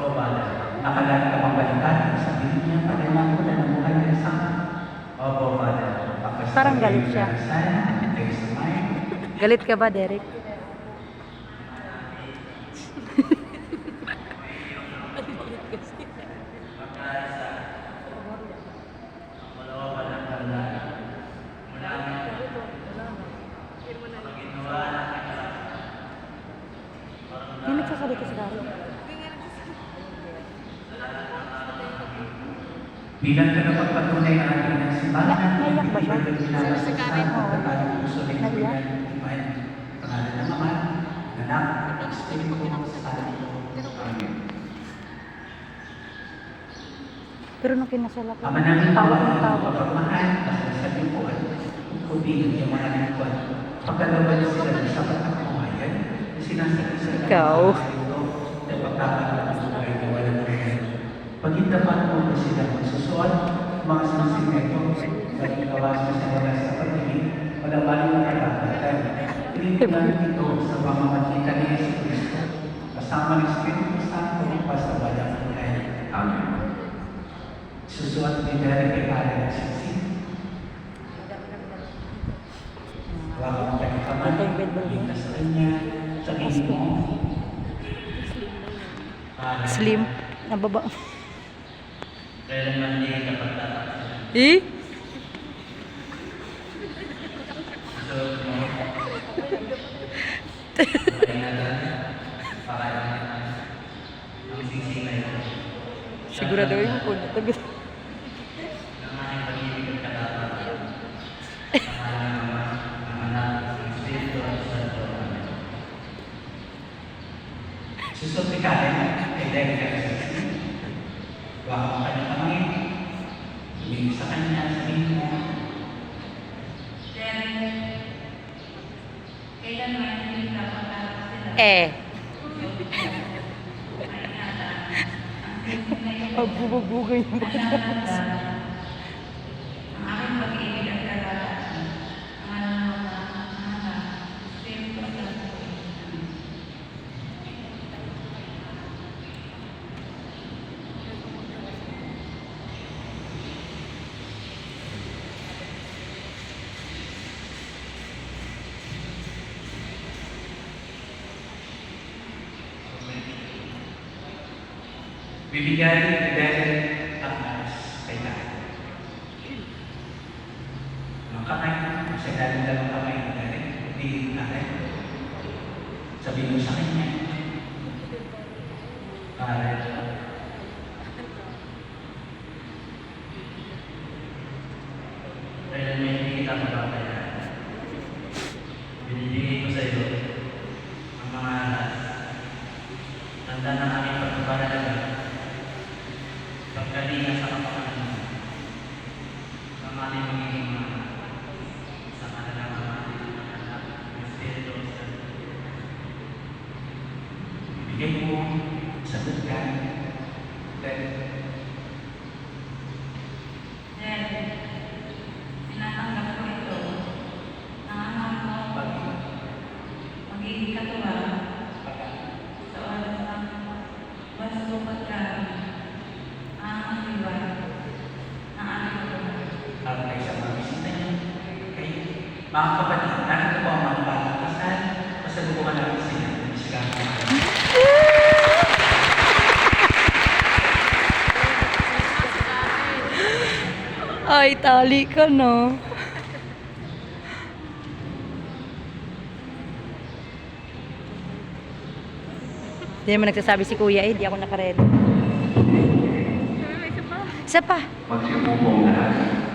Opo, Father. Nakalaan ka bang balikan? Sabihin niya, pagkailan ko na nabuhay niya sa Opo, Father. Parang galit siya. Galit ka ba, Derek? Hindi nagsasalita si Karen. Bilang ka na pagpatunay na ating ng simbahan, Naiyak ba siya? Si Karen, oo. Naiyak? Pangalan ng Ama, Anak, at Espiritu Santo. Amen. Pero nung kinasala ko, Ama namin tawa ng ang tawa. pagmamahal, sa lipuan, kundi yung mga lingkod. Pagkalaban sila ng sapat na kumayan, sinasakit sa Ikaw. na pagkakaroon ng buhay na walang kaya. Pagindapan mo na sila magsusuot, mga sinasimento, nagkawas na sila sa pag-ibig, walang maling nakakatan. Tinitinan ito sa pamamagitan ni Yesu Cristo, kasama ng Espiritu Santo sa walang buhay. Amen. Susuot ni Derek kay Padre ng Sisi. Huwag ang pagkaman, ligtas sa kanya, sa mo. Slim. Nababa. Kailanman din kapag tatas. Eh? So, Sigurado yung po. Susot ni Karen, kay Derek at Sisi. Huwag ang kanyang kamay. Tumingin sa kanya, sabihin mo. Pagbubugay mo. Bibigyan ni Derek ang alas kay Karen. Ang kamay, kasi galing dalawang kamay ni Derek, hindi Karen. Sabihin mo sa kanya, Karen, kailan may hindi kita mababayan. Binibigay ko sa iyo ang mga alas. Tanda ng aking pagpapalalaga. Pagkalina sa kapakanan ng ating magiging mga sa kanilang mga anak ng Espiritu Santo. Ibigay mo sa dagkan Tinatanggap ko ito. Nangangarap ko magiging katuwa sa oras ng basto pagkain. Para kayo sa mga bisita niyo. Okay. Mga kapatid, narito po ang mga batang kasal. Pasalubungan natin sila. Ay, tali ka no. Hindi naman nagsasabi si Kuya eh, di ako nakaredy. Isa pa. Magsipupong lahat.